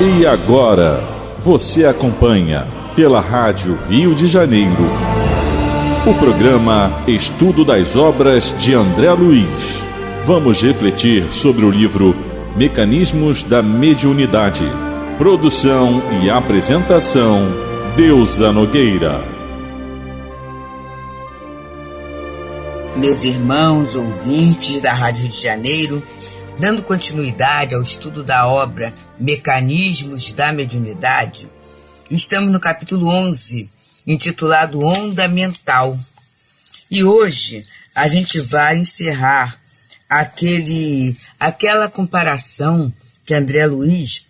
E agora, você acompanha pela Rádio Rio de Janeiro o programa Estudo das Obras de André Luiz. Vamos refletir sobre o livro Mecanismos da Mediunidade. Produção e apresentação, Deusa Nogueira. Meus irmãos, ouvintes da Rádio Rio de Janeiro, dando continuidade ao estudo da obra Mecanismos da Mediunidade, estamos no capítulo 11, intitulado Onda Mental. E hoje a gente vai encerrar aquela comparação que André Luiz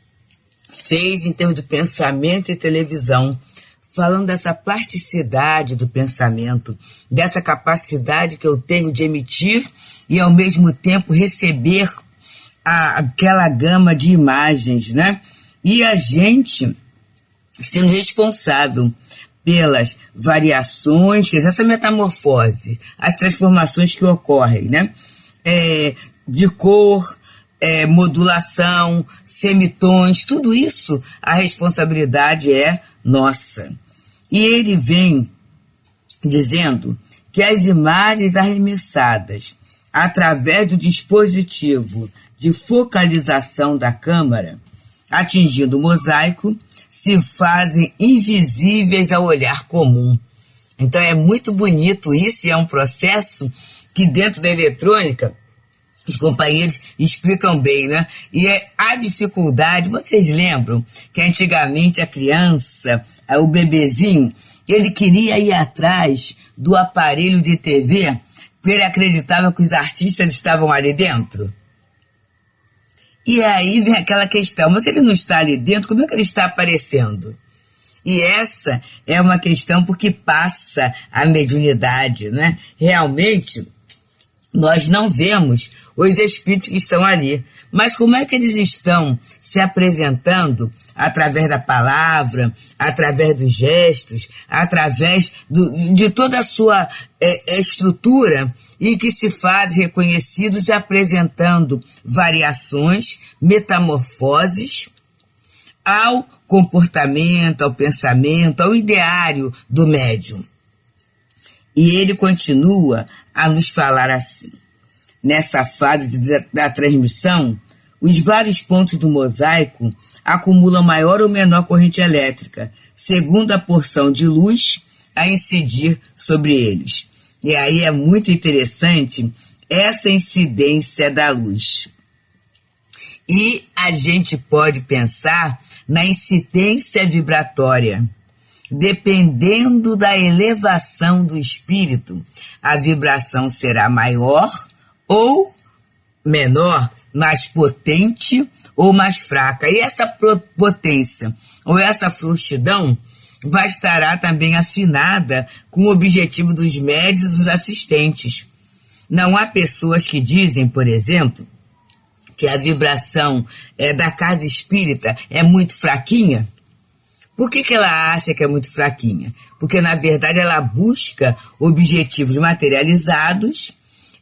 fez em termos de pensamento e televisão, falando dessa plasticidade do pensamento, dessa capacidade que eu tenho de emitir e ao mesmo tempo receber aquela gama de imagens, né? E a gente sendo responsável pelas variações, quer dizer, essa metamorfose, as transformações que ocorrem, né? De cor, modulação, semitons, tudo isso, a responsabilidade é nossa. E ele vem dizendo que as imagens arremessadas através do dispositivo de focalização da câmara, atingindo o mosaico, se fazem invisíveis ao olhar comum. Então é muito bonito isso, e é um processo que dentro da eletrônica os companheiros explicam bem, né? E a dificuldade, vocês lembram que antigamente a criança, o bebezinho, ele queria ir atrás do aparelho de TV, porque ele acreditava que os artistas estavam ali dentro? E aí vem aquela questão, mas se ele não está ali dentro, como é que ele está aparecendo? E essa é uma questão porque passa a mediunidade, né? Realmente, nós não vemos os espíritos que estão ali, mas como é que eles estão se apresentando através da palavra, através dos gestos, através de toda a sua estrutura, e que se fazem reconhecidos e apresentando variações, metamorfoses ao comportamento, ao pensamento, ao ideário do médium. E ele continua a nos falar assim: nessa fase da transmissão, os vários pontos do mosaico acumulam maior ou menor corrente elétrica, segundo a porção de luz a incidir sobre eles. E aí é muito interessante essa incidência da luz. E a gente pode pensar na incidência vibratória. Dependendo da elevação do espírito, a vibração será maior ou menor, mais potente ou mais fraca. E essa potência ou essa frouxidão vai estar também afinada com o objetivo dos médios e dos assistentes. Não há pessoas que dizem, por exemplo, que a vibração da casa espírita é muito fraquinha. Por que ela acha que é muito fraquinha? Porque, na verdade, ela busca objetivos materializados,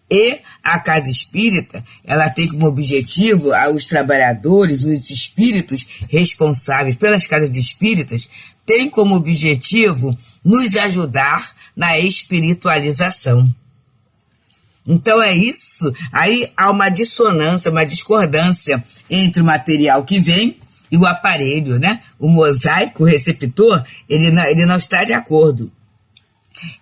e a casa espírita, ela tem como objetivo os trabalhadores, os espíritos responsáveis pelas casas espíritas, tem como objetivo nos ajudar na espiritualização. Então é isso, aí há uma dissonância, uma discordância entre o material que vem e o aparelho, né? O mosaico, o receptor, ele não está de acordo.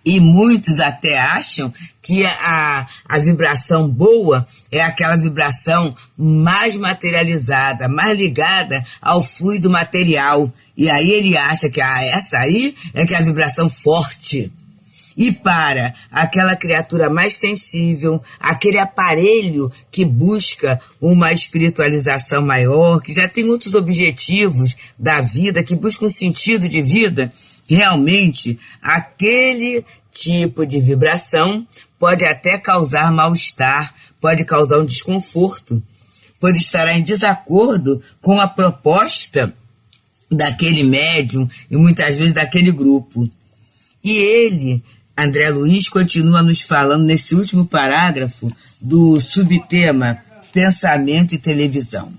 E muitos até acham que a vibração boa é aquela vibração mais materializada, mais ligada ao fluido material. E aí ele acha que essa aí é que é a vibração forte. E para aquela criatura mais sensível, aquele aparelho que busca uma espiritualização maior, que já tem outros objetivos da vida, que busca um sentido de vida, realmente aquele tipo de vibração pode até causar mal-estar, pode causar um desconforto, pode estar em desacordo com a proposta daquele médium e muitas vezes daquele grupo. E ele, André Luiz, continua nos falando nesse último parágrafo do subtema Pensamento e Televisão.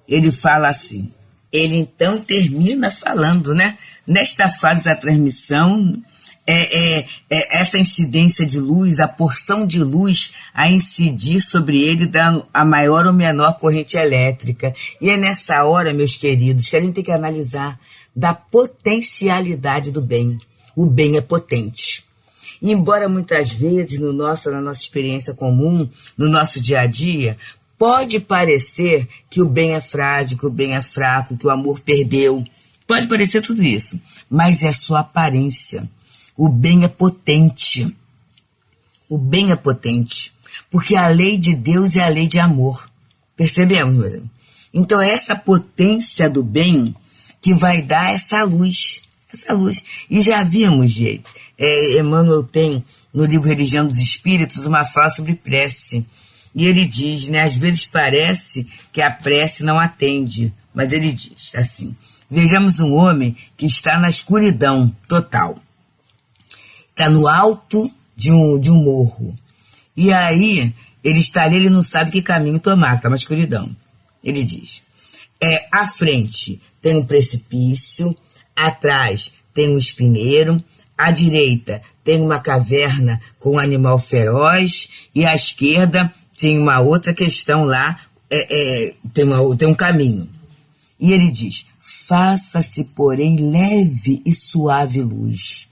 Ele fala assim: ele então termina falando, né? Nesta fase da transmissão, essa incidência de luz, a porção de luz a incidir sobre ele dá a maior ou menor corrente elétrica. E é nessa hora, meus queridos, que a gente tem que analisar da potencialidade do bem. O bem é potente. E embora muitas vezes na nossa experiência comum, no nosso dia a dia, pode parecer que o bem é frágil, que o bem é fraco, que o amor perdeu. Pode parecer tudo isso, mas é só aparência. O bem é potente. O bem é potente. Porque a lei de Deus é a lei de amor. Percebemos, meu irmão? Então é essa potência do bem que vai dar essa luz. Essa luz. E já vimos, gente, Emmanuel tem no livro Religião dos Espíritos uma fala sobre prece. E ele diz, né, às vezes parece que a prece não atende, mas ele diz assim: vejamos um homem que está na escuridão total. Está no alto de um morro. E aí, ele está ali, ele não sabe que caminho tomar, está na escuridão. Ele diz, à frente tem um precipício, atrás tem um espinheiro, à direita tem uma caverna com um animal feroz, e à esquerda tem uma outra questão lá, tem um caminho. E ele diz, faça-se, porém, leve e suave luz,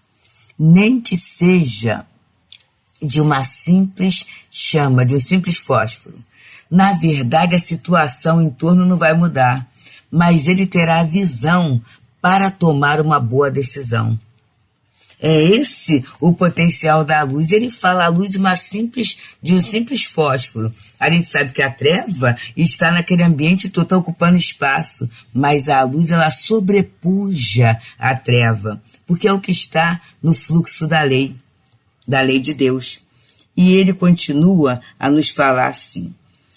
nem que seja de uma simples chama, de um simples fósforo. Na verdade, a situação em torno não vai mudar, mas ele terá a visão para tomar uma boa decisão. É esse o potencial da luz. Ele fala a luz de um simples fósforo. A gente sabe que a treva está naquele ambiente todo, está ocupando espaço, mas a luz, ela sobrepuja a treva, porque é o que está no fluxo da lei de Deus. E ele continua a nos falar assim: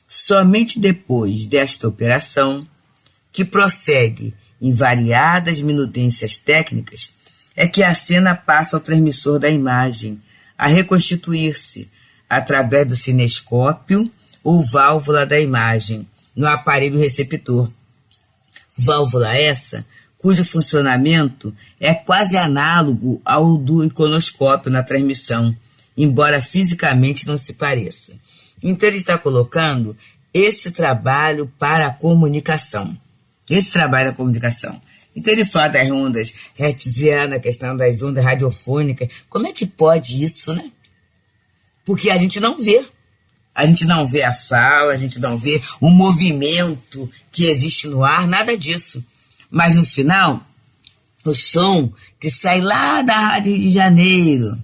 somente depois desta operação, que prossegue em variadas minudências técnicas, é que a cena passa ao transmissor da imagem a reconstituir-se através do cinescópio ou válvula da imagem no aparelho receptor. Válvula essa cujo funcionamento é quase análogo ao do iconoscópio na transmissão, embora fisicamente não se pareça. Então ele está colocando esse trabalho para a comunicação. Esse trabalho da comunicação. Então ele fala das ondas hertzianas, a questão das ondas radiofônicas. Como é que pode isso, né? Porque a gente não vê. A gente não vê a fala, a gente não vê o movimento que existe no ar, nada disso. Mas no final, o som que sai lá da Rádio Rio de Janeiro,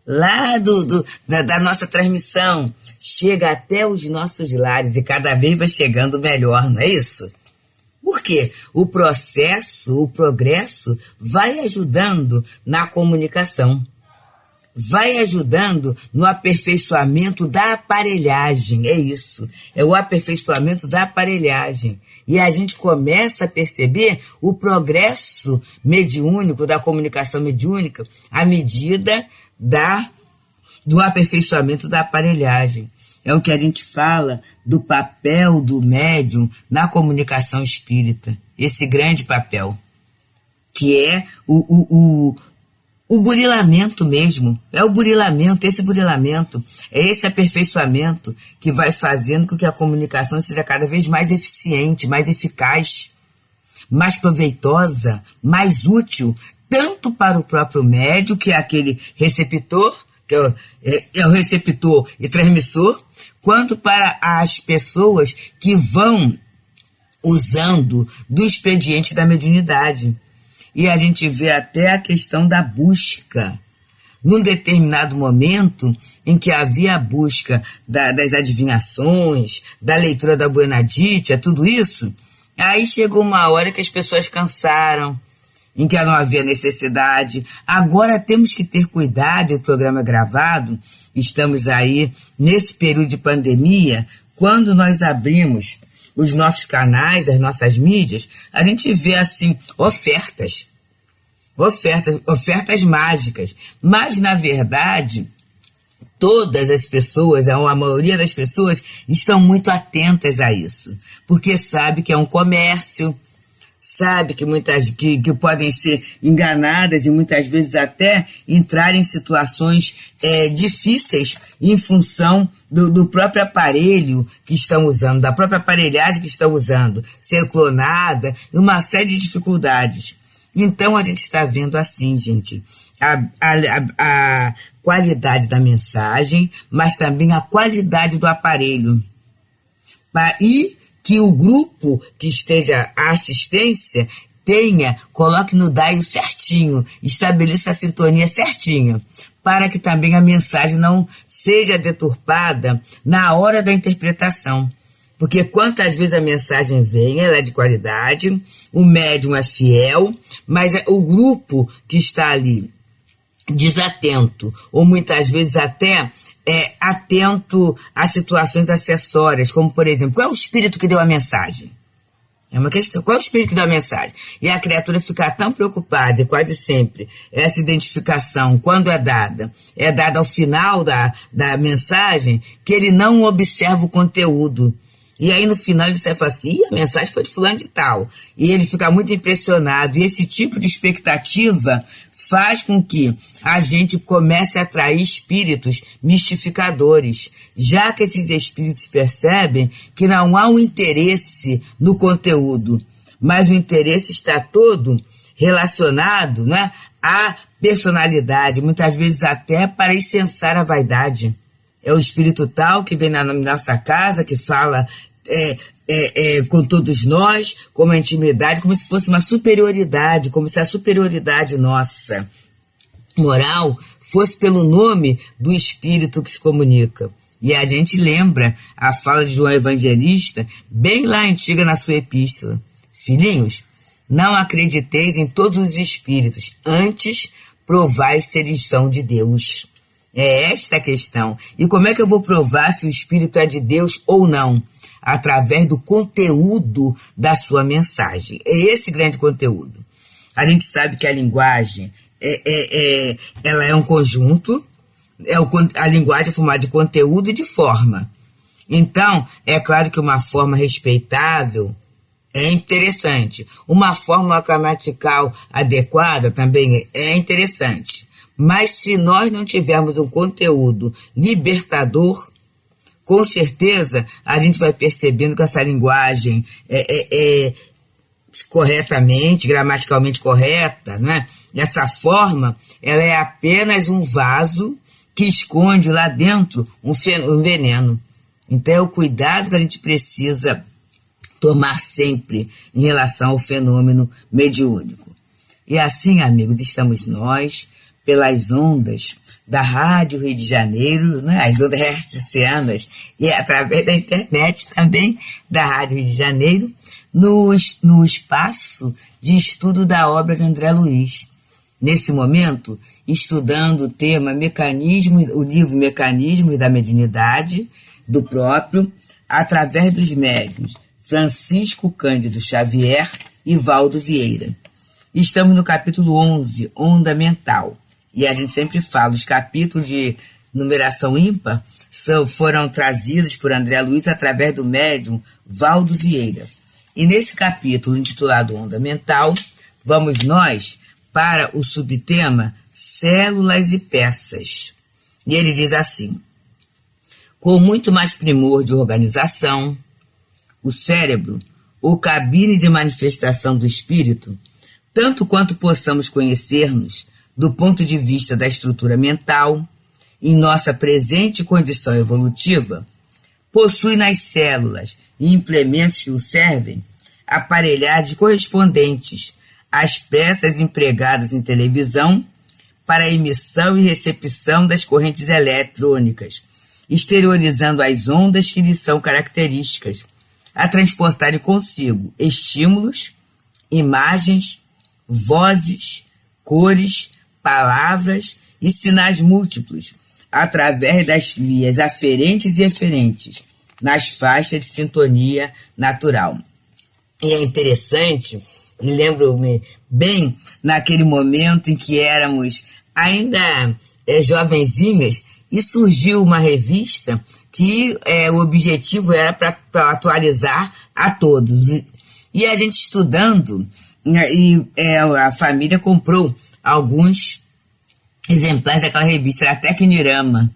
lá da nossa transmissão, chega até os nossos lares e cada vez vai chegando melhor, não é isso? Por quê? O processo, o progresso vai ajudando na comunicação, vai ajudando no aperfeiçoamento da aparelhagem, é isso, é o aperfeiçoamento da aparelhagem. E a gente começa a perceber o progresso mediúnico, da comunicação mediúnica, à medida do aperfeiçoamento da aparelhagem. É o que a gente fala do papel do médium na comunicação espírita. Esse grande papel, que é o burilamento mesmo. É o burilamento, é esse aperfeiçoamento que vai fazendo com que a comunicação seja cada vez mais eficiente, mais eficaz, mais proveitosa, mais útil, tanto para o próprio médium, que é aquele receptor, que é o receptor e transmissor, quanto para as pessoas que vão usando do expediente da mediunidade. E a gente vê até a questão da busca. Num determinado momento em que havia a busca das adivinhações, da leitura da Buenaditia, tudo isso, aí chegou uma hora que as pessoas cansaram, em que não havia necessidade. Agora temos que ter cuidado, o programa é gravado, estamos aí nesse período de pandemia, quando nós abrimos os nossos canais, as nossas mídias, a gente vê assim, ofertas mágicas, mas na verdade todas as pessoas, a maioria das pessoas estão muito atentas a isso, porque sabe que é um comércio, sabe que podem ser enganadas e muitas vezes até entrar em situações difíceis em função do próprio aparelho que estão usando, da própria aparelhagem que estão usando, ser clonada e uma série de dificuldades. Então a gente está vendo assim, gente, a qualidade da mensagem, mas também a qualidade do aparelho. E que o grupo que esteja à assistência coloque no dial certinho, estabeleça a sintonia certinho, para que também a mensagem não seja deturpada na hora da interpretação. Porque quantas vezes a mensagem vem, ela é de qualidade, o médium é fiel, mas o grupo que está ali desatento, ou muitas vezes até atento a situações acessórias, como por exemplo, qual é o espírito que deu a mensagem? É uma questão, qual é o espírito que deu a mensagem? E a criatura ficar tão preocupada, e quase sempre, essa identificação, quando é dada ao final da mensagem, que ele não observa o conteúdo. E aí no final ele fala assim, a mensagem foi de fulano de tal. E ele fica muito impressionado. E esse tipo de expectativa faz com que a gente comece a atrair espíritos mistificadores, já que esses espíritos percebem que não há um interesse no conteúdo, mas o interesse está todo relacionado, né, à personalidade, muitas vezes até para incensar a vaidade. É o espírito tal que vem na nossa casa, que fala com todos nós, com uma intimidade, como se fosse uma superioridade, como se a superioridade nossa moral fosse pelo nome do espírito que se comunica. E a gente lembra a fala de João Evangelista, bem lá antiga na sua epístola. Filhinhos, não acrediteis em todos os espíritos, antes provai se eles são de Deus. É esta a questão. E como é que eu vou provar se o espírito é de Deus ou não? Através do conteúdo da sua mensagem. É esse grande conteúdo. A gente sabe que a linguagem ela é um conjunto, a linguagem é formada de conteúdo e de forma. Então, é claro que uma forma respeitável é interessante. Uma forma gramatical adequada também é interessante. Mas se nós não tivermos um conteúdo libertador, com certeza a gente vai percebendo que essa linguagem corretamente, gramaticalmente correta, né? Essa forma, ela é apenas um vaso que esconde lá dentro um veneno. Então é o cuidado que a gente precisa tomar sempre em relação ao fenômeno mediúnico. E assim, amigos, estamos nós, pelas ondas da Rádio Rio de Janeiro, né, as ondas hertzianas, e através da internet também da Rádio Rio de Janeiro, no espaço de estudo da obra de André Luiz. Nesse momento, estudando o tema o livro Mecanismos da Mediunidade, do próprio, através dos médiuns Francisco Cândido Xavier e Valdo Vieira. Estamos no capítulo 11, Onda Mental. E a gente sempre fala, os capítulos de numeração ímpar foram trazidos por André Luiz através do médium Valdo Vieira. E nesse capítulo, intitulado Onda Mental, vamos nós para o subtema Células e Peças. E ele diz assim: com muito mais primor de organização, o cérebro, ou cabine de manifestação do espírito, tanto quanto possamos conhecer-nos do ponto de vista da estrutura mental, em nossa presente condição evolutiva, possui nas células e implementos que o servem aparelhagens correspondentes às peças empregadas em televisão para a emissão e recepção das correntes eletrônicas, exteriorizando as ondas que lhes são características, a transportarem consigo estímulos, imagens, vozes, cores, palavras e sinais múltiplos, através das vias aferentes e eferentes, nas faixas de sintonia natural. E é interessante, e lembro-me bem, naquele momento em que éramos ainda jovenzinhas, e surgiu uma revista que o objetivo era para atualizar a todos. E a gente estudando, a família comprou alguns exemplares daquela revista, era a Tecnirama.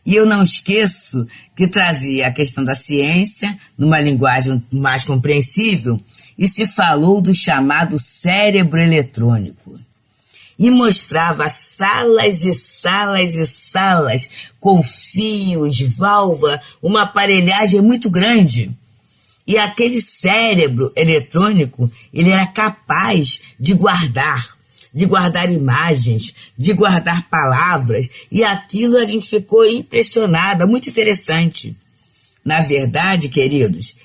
E eu não esqueço que trazia a questão da ciência, numa linguagem mais compreensível, e se falou do chamado cérebro eletrônico. E mostrava salas e salas e salas com fios, válvula, uma aparelhagem muito grande. E aquele cérebro eletrônico, ele era capaz de guardar imagens, de guardar palavras, e aquilo a gente ficou impressionada, muito interessante. Na verdade, queridos,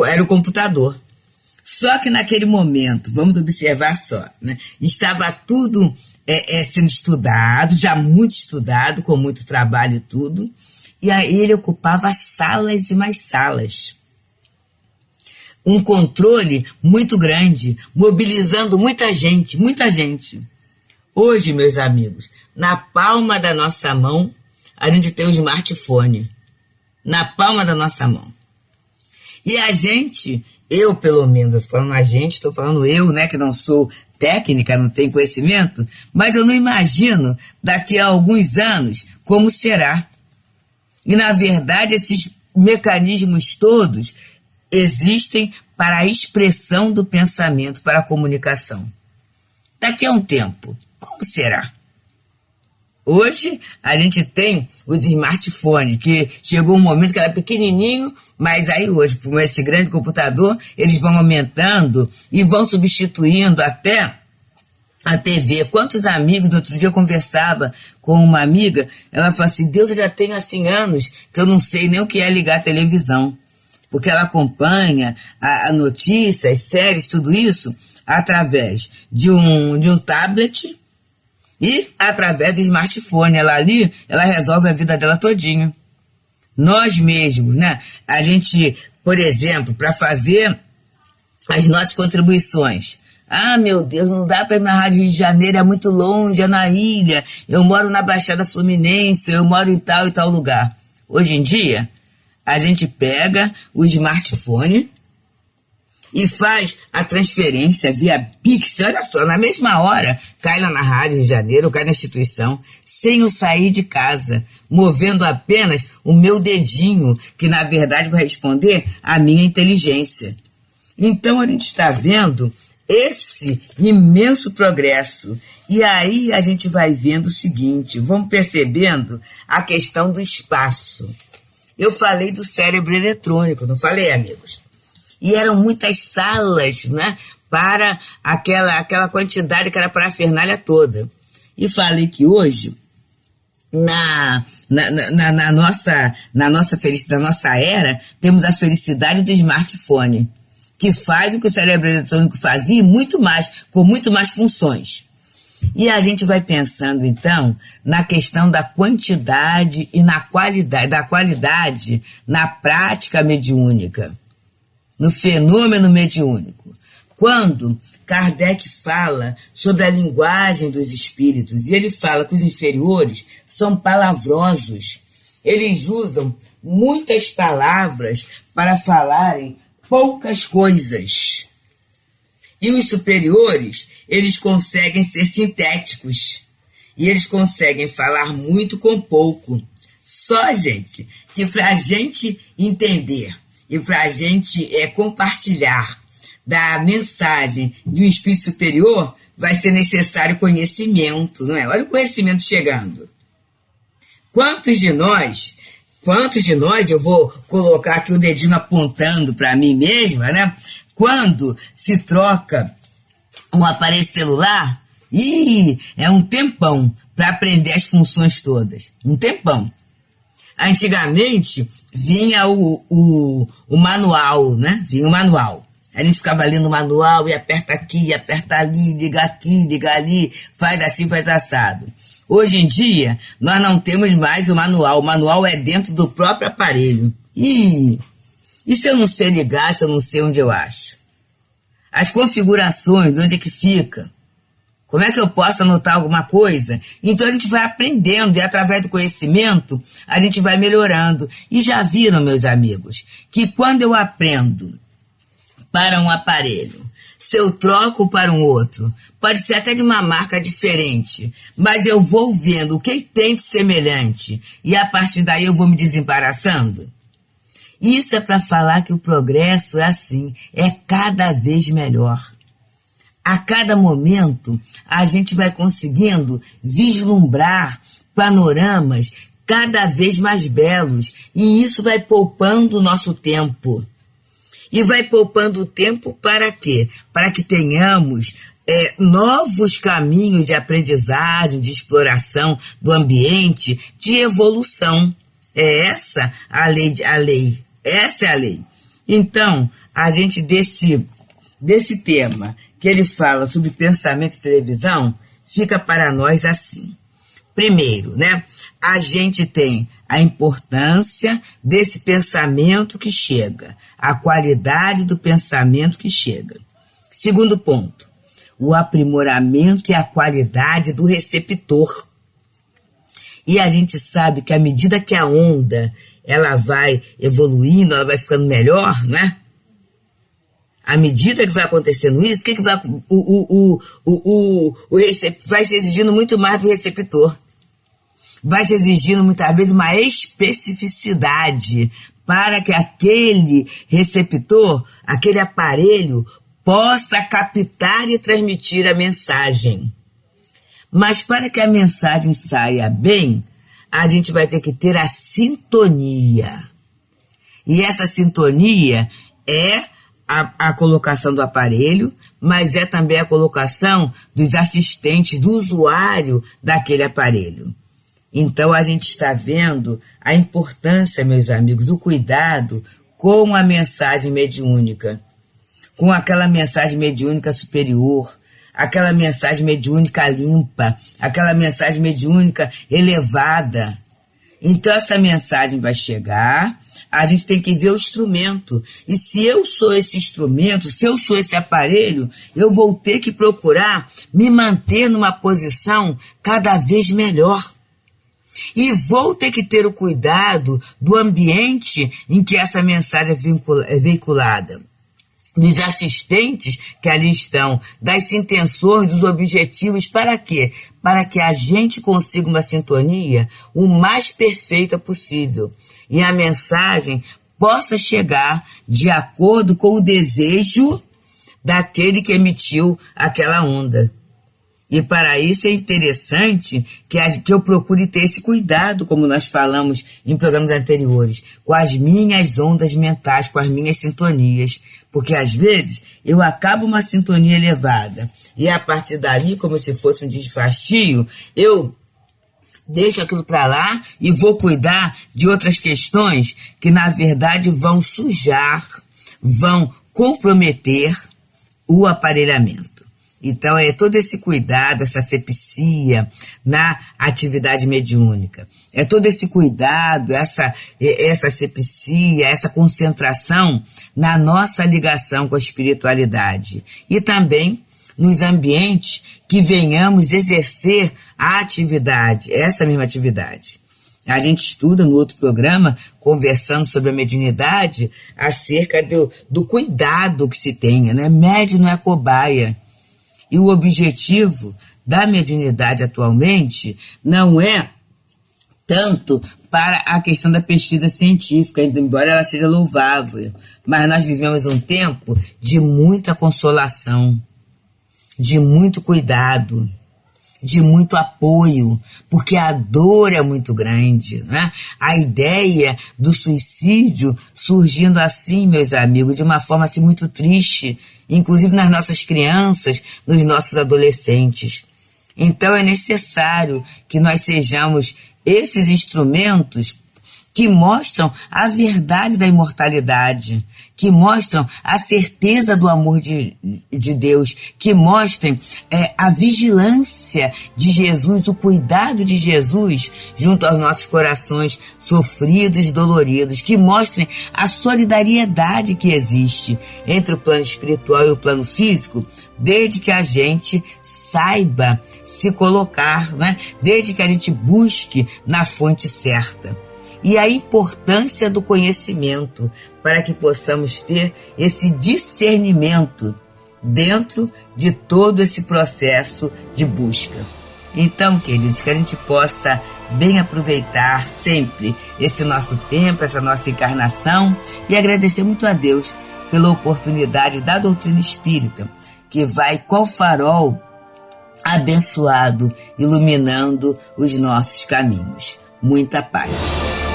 era o computador. Só que naquele momento, vamos observar só, né? Estava tudo sendo estudado, já muito estudado, com muito trabalho e tudo, e aí ele ocupava salas e mais salas. Um controle muito grande, mobilizando muita gente, muita gente. Hoje, meus amigos, na palma da nossa mão, a gente tem um smartphone. Na palma da nossa mão. E a gente, eu pelo menos, estou falando eu, né, que não sou técnica, não tenho conhecimento, mas eu não imagino daqui a alguns anos como será. E, na verdade, esses mecanismos todos existem para a expressão do pensamento, para a comunicação. Daqui a um tempo, como será? Hoje, a gente tem os smartphones, que chegou um momento que era pequenininho, mas aí hoje, com esse grande computador, eles vão aumentando e vão substituindo até a TV. Quantos amigos, no outro dia eu conversava com uma amiga, ela falou assim, Deus, eu já tenho assim anos que eu não sei nem o que é ligar a televisão, porque ela acompanha a notícia, as séries, tudo isso, através de um tablet e através do smartphone. Ela ali, ela resolve a vida dela todinha. Nós mesmos, né? A gente, por exemplo, para fazer as nossas contribuições. Ah, meu Deus, não dá para ir na Rádio Rio de Janeiro, é muito longe, é na ilha. Eu moro na Baixada Fluminense, eu moro em tal e tal lugar. Hoje em dia, a gente pega o smartphone e faz a transferência via Pix, olha só, na mesma hora, cai lá na Rádio Rio de Janeiro, cai na instituição, sem eu sair de casa, movendo apenas o meu dedinho, que na verdade vai responder à minha inteligência. Então a gente está vendo esse imenso progresso. E aí a gente vai vendo o seguinte, vamos percebendo a questão do espaço. Eu falei do cérebro eletrônico, não falei, amigos? E eram muitas salas, né, para aquela quantidade que era para a parafernália toda. E falei que hoje, na nossa era, temos a felicidade do smartphone, que faz o que o cérebro eletrônico fazia, muito mais, com muito mais funções. E a gente vai pensando, então, na questão da quantidade e da qualidade na prática mediúnica, no fenômeno mediúnico. Quando Kardec fala sobre a linguagem dos espíritos, e ele fala que os inferiores são palavrosos, eles usam muitas palavras para falarem poucas coisas. E os superiores, eles conseguem ser sintéticos. E eles conseguem falar muito com pouco. Só, gente, que para a gente entender e para a gente compartilhar da mensagem de um espírito superior, vai ser necessário conhecimento, não é? Olha o conhecimento chegando. Quantos de nós, eu vou colocar aqui o dedinho apontando para mim mesma, né? Quando se troca um aparelho celular, é um tempão para aprender as funções todas. Um tempão. Antigamente, vinha o manual, né? Vinha o manual. A gente ficava lendo o manual e aperta aqui, aperta ali, liga aqui, liga ali, faz assim, faz assado. Hoje em dia, nós não temos mais o manual é dentro do próprio aparelho. E se eu não sei ligar, se eu não sei onde eu acho? As configurações, onde é que fica? Como é que eu posso anotar alguma coisa? Então a gente vai aprendendo e através do conhecimento a gente vai melhorando. E já viram, meus amigos, que quando eu aprendo para um aparelho. Se eu troco para um outro, pode ser até de uma marca diferente, mas eu vou vendo o que tem de semelhante e a partir daí eu vou me desembaraçando. Isso é para falar que o progresso é assim, é cada vez melhor. A cada momento, a gente vai conseguindo vislumbrar panoramas cada vez mais belos e isso vai poupando o nosso tempo. E vai poupando o tempo para quê? Para que tenhamos novos caminhos de aprendizagem, de exploração do ambiente, de evolução. É essa a lei. Essa é a lei. Então, a gente desse tema que ele fala sobre pensamento e televisão, fica para nós assim. Primeiro, né? A gente tem a importância desse pensamento que chega, a qualidade do pensamento que chega. Segundo ponto, o aprimoramento e a qualidade do receptor. E a gente sabe que à medida que a onda ela vai evoluindo, ela vai ficando melhor, né? À medida que vai acontecendo isso, o que vai vai se exigindo muito mais do receptor. Vai se exigindo muitas vezes uma especificidade para que aquele receptor, aquele aparelho, possa captar e transmitir a mensagem. Mas para que a mensagem saia bem, a gente vai ter que ter a sintonia. E essa sintonia é a colocação do aparelho, mas é também a colocação dos assistentes, do usuário daquele aparelho. Então, a gente está vendo a importância, meus amigos, o cuidado com a mensagem mediúnica, com aquela mensagem mediúnica superior, aquela mensagem mediúnica limpa, aquela mensagem mediúnica elevada. Então, essa mensagem vai chegar, a gente tem que ver o instrumento. E se eu sou esse instrumento, se eu sou esse aparelho, eu vou ter que procurar me manter numa posição cada vez melhor. E vou ter que ter o cuidado do ambiente em que essa mensagem é veiculada, dos assistentes que ali estão, das intenções, dos objetivos, para quê? Para que a gente consiga uma sintonia o mais perfeita possível e a mensagem possa chegar de acordo com o desejo daquele que emitiu aquela onda. E para isso é interessante que eu procure ter esse cuidado, como nós falamos em programas anteriores, com as minhas ondas mentais, com as minhas sintonias. Porque às vezes eu acabo uma sintonia elevada e a partir dali, como se fosse um desfastio, eu deixo aquilo para lá e vou cuidar de outras questões que na verdade vão sujar, vão comprometer o aparelhamento. Então, é todo esse cuidado, essa asepsia na atividade mediúnica. É todo esse cuidado, essa asepsia, essa concentração na nossa ligação com a espiritualidade. E também nos ambientes que venhamos exercer a atividade, essa mesma atividade. A gente estuda no outro programa, conversando sobre a mediunidade, acerca do cuidado que se tenha, né? Médium não é cobaia. E o objetivo da mediunidade atualmente não é tanto para a questão da pesquisa científica, embora ela seja louvável, mas nós vivemos um tempo de muita consolação, de muito cuidado, de muito apoio, porque a dor é muito grande, né? A ideia do suicídio surgindo assim, meus amigos, de uma forma assim muito triste, inclusive nas nossas crianças, nos nossos adolescentes. Então é necessário que nós sejamos esses instrumentos que mostram a verdade da imortalidade, que mostram a certeza do amor de Deus, que mostrem a vigilância de Jesus, o cuidado de Jesus junto aos nossos corações sofridos e doloridos, que mostrem a solidariedade que existe entre o plano espiritual e o plano físico, desde que a gente saiba se colocar, né? Desde que a gente busque na fonte certa. e a importância do conhecimento para que possamos ter esse discernimento dentro de todo esse processo de busca. Então, queridos, que a gente possa bem aproveitar sempre esse nosso tempo, essa nossa encarnação, e agradecer muito a Deus pela oportunidade da doutrina espírita, que vai qual farol abençoado, iluminando os nossos caminhos. Muita paz.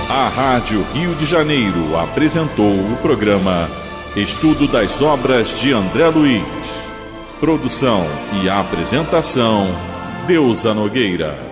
A Rádio Rio de Janeiro apresentou o programa Estudo das Obras de André Luiz. Produção e apresentação, Deusa Nogueira.